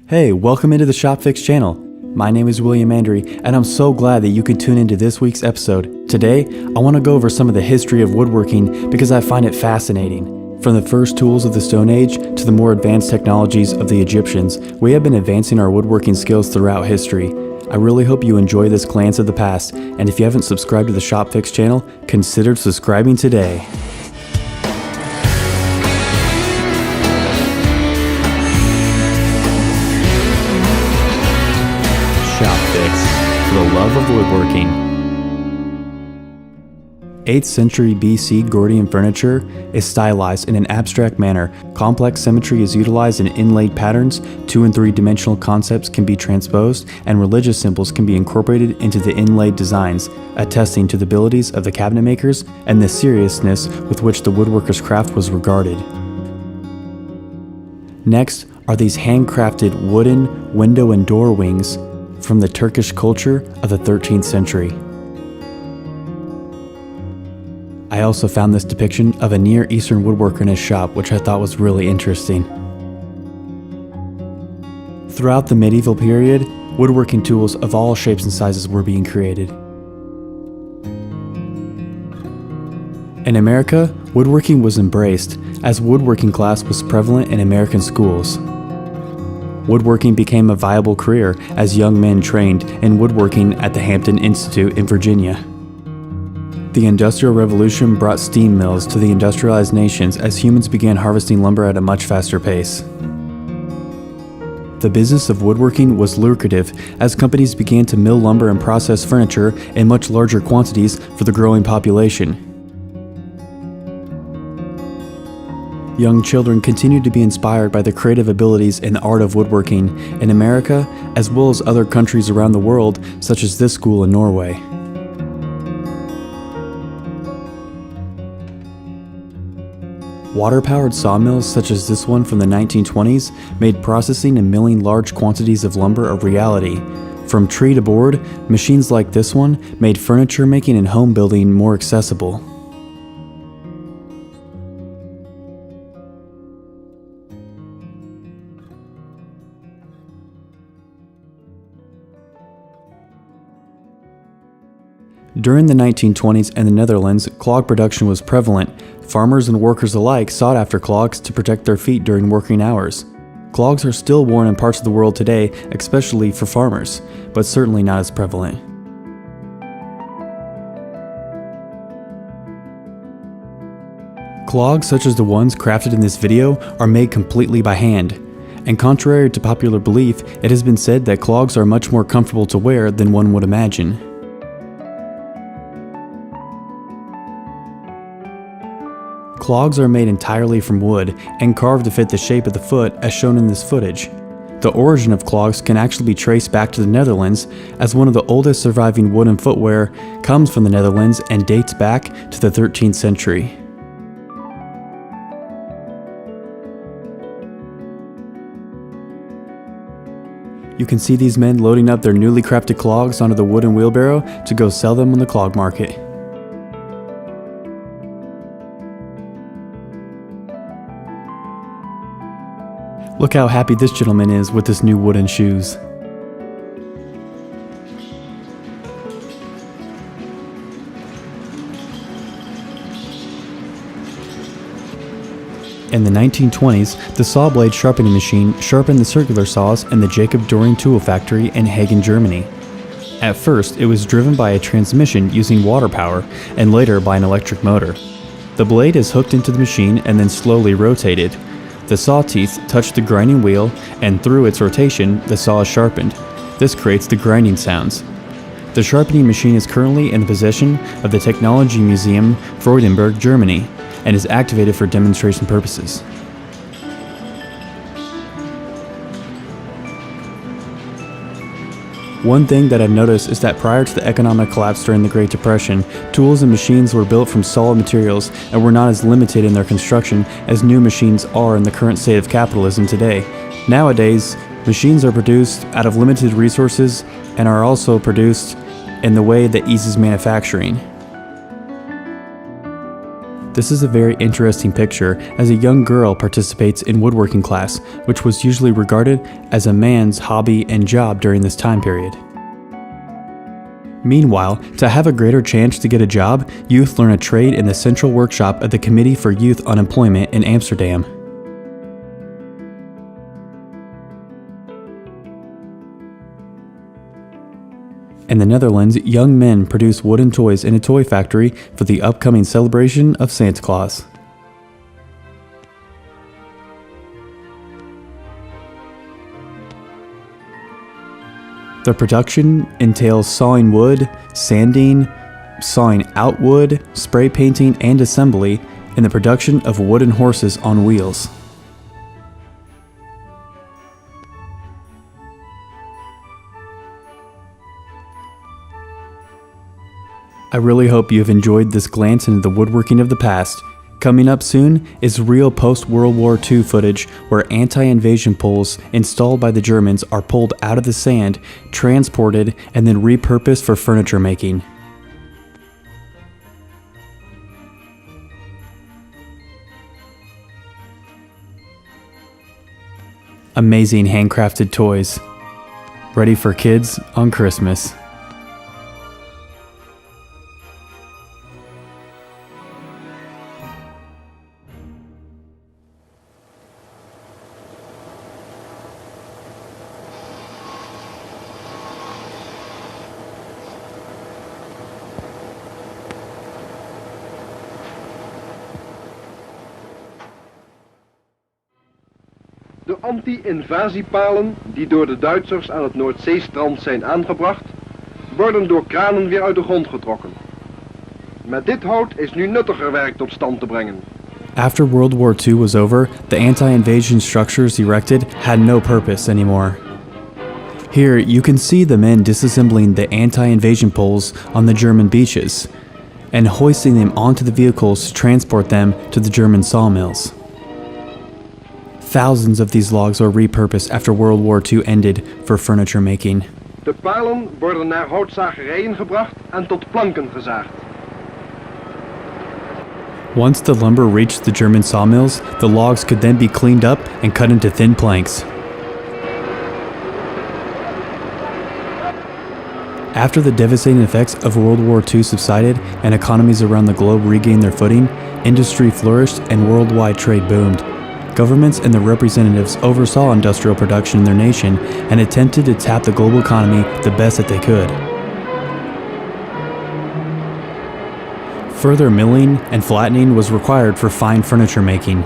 Hey, welcome into the Shopfix channel. My name is William Mandry, and I'm so glad that you could tune into this week's episode. Today, I want to go over some of the history of woodworking because I find it fascinating. From the first tools of the Stone Age to the more advanced technologies of the Egyptians, we have been advancing our woodworking skills throughout history. I really hope you enjoy this glance at the past, and if you haven't subscribed to the Shopfix channel, consider subscribing today. Shopfix, for the love of woodworking. 8th century BC Gordian furniture is stylized in an abstract manner. Complex symmetry is utilized in inlaid patterns, 2 and 3 dimensional concepts can be transposed, and religious symbols can be incorporated into the inlaid designs, attesting to the abilities of the cabinet makers and the seriousness with which the woodworker's craft was regarded. Next are these handcrafted wooden window and door wings from the Turkish culture of the 13th century. I also found this depiction of a Near Eastern woodworker in his shop, which I thought was really interesting. Throughout the medieval period, woodworking tools of all shapes and sizes were being created. In America, woodworking was embraced, as woodworking class was prevalent in American schools. Woodworking became a viable career as young men trained in woodworking at the Hampton Institute in Virginia. The Industrial Revolution brought steam mills to the industrialized nations as humans began harvesting lumber at a much faster pace. The business of woodworking was lucrative as companies began to mill lumber and process furniture in much larger quantities for the growing population. Young children continued to be inspired by the creative abilities and the art of woodworking in America, as well as other countries around the world, such as this school in Norway. Water-powered sawmills such as this one from the 1920s made processing and milling large quantities of lumber a reality. From tree to board, machines like this one made furniture making and home building more accessible. During the 1920s in the Netherlands, clog production was prevalent. Farmers and workers alike sought after clogs to protect their feet during working hours. Clogs are still worn in parts of the world today, especially for farmers, but certainly not as prevalent. Clogs such as the ones crafted in this video are made completely by hand. And contrary to popular belief, it has been said that clogs are much more comfortable to wear than one would imagine. Clogs are made entirely from wood and carved to fit the shape of the foot as shown in this footage. The origin of clogs can actually be traced back to the Netherlands, as one of the oldest surviving wooden footwear comes from the Netherlands and dates back to the 13th century. You can see these men loading up their newly crafted clogs onto the wooden wheelbarrow to go sell them on the clog market. Look how happy this gentleman is with his new wooden shoes. In the 1920s, the saw blade sharpening machine sharpened the circular saws in the Jacob Doring tool factory in Haugen, Germany. At first, it was driven by a transmission using water power, and later by an electric motor. The blade is hooked into the machine and then slowly rotated. The saw teeth touch the grinding wheel, and through its rotation, the saw is sharpened. This creates the grinding sounds. The sharpening machine is currently in the possession of the Technology Museum, Freudenberg, Germany, and is activated for demonstration purposes. One thing that I've noticed is that prior to the economic collapse during the Great Depression, tools and machines were built from solid materials and were not as limited in their construction as new machines are in the current state of capitalism today. Nowadays, machines are produced out of limited resources and are also produced in the way that eases manufacturing. This is a very interesting picture as a young girl participates in woodworking class, which was usually regarded as a man's hobby and job during this time period. Meanwhile, to have a greater chance to get a job, youth learn a trade in the central workshop of the Committee for Youth Unemployment in Amsterdam. In the Netherlands, young men produce wooden toys in a toy factory for the upcoming celebration of Santa Claus. The production entails sawing wood, sanding, sawing out wood, spray painting, and assembly in the production of wooden horses on wheels. I really hope you've enjoyed this glance into the woodworking of the past. Coming up soon is real post-World War II footage where anti-invasion poles installed by the Germans are pulled out of the sand, transported, and then repurposed for furniture making. Amazing handcrafted toys. Ready for kids on Christmas. De anti-invasiepalen die door de Duitsers aan het Noordzeestrand zijn aangebracht, worden door kranen weer uit de grond getrokken. Met dit hout is nu nuttiger werk tot stand te brengen. After World War II was over, the anti-invasion structures erected had no purpose anymore. Here you can see the men disassembling the anti-invasion poles on the German beaches and hoisting them onto the vehicles to transport them to the German sawmills. Thousands of these logs were repurposed after World War II ended for furniture making. De palen worden naar houtzagerijen gebracht en tot planken gezaagd. Once the lumber reached the German sawmills, the logs could then be cleaned up and cut into thin planks. After the devastating effects of World War II subsided and economies around the globe regained their footing, industry flourished and worldwide trade boomed. Governments and their representatives oversaw industrial production in their nation and attempted to tap the global economy the best that they could. Further milling and flattening was required for fine furniture making.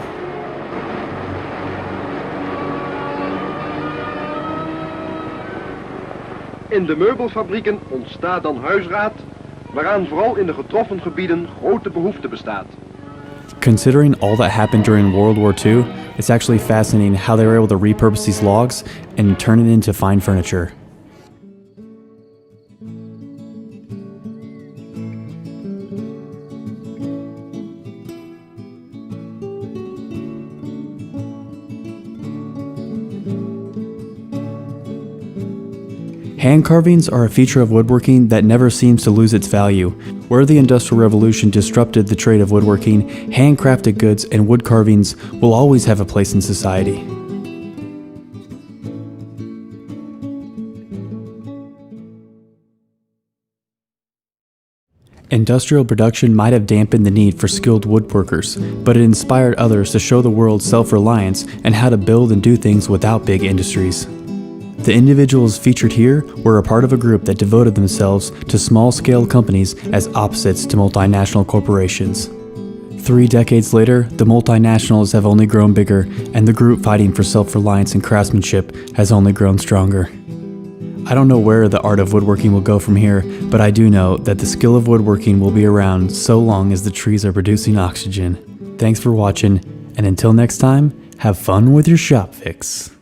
In de meubelfabrieken ontstaat dan huisraad, waaraan vooral in de getroffen gebieden grote behoefte bestaat. Considering all that happened during World War II, it's actually fascinating how they were able to repurpose these logs and turn it into fine furniture. Hand carvings are a feature of woodworking that never seems to lose its value. Where the Industrial Revolution disrupted the trade of woodworking, handcrafted goods and wood carvings will always have a place in society. Industrial production might have dampened the need for skilled woodworkers, but it inspired others to show the world self-reliance and how to build and do things without big industries. The individuals featured here were a part of a group that devoted themselves to small-scale companies as opposites to multinational corporations. 3 decades later, the multinationals have only grown bigger, and the group fighting for self-reliance and craftsmanship has only grown stronger. I don't know where the art of woodworking will go from here, but I do know that the skill of woodworking will be around so long as the trees are producing oxygen. Thanks for watching, and until next time, have fun with your Shopfix.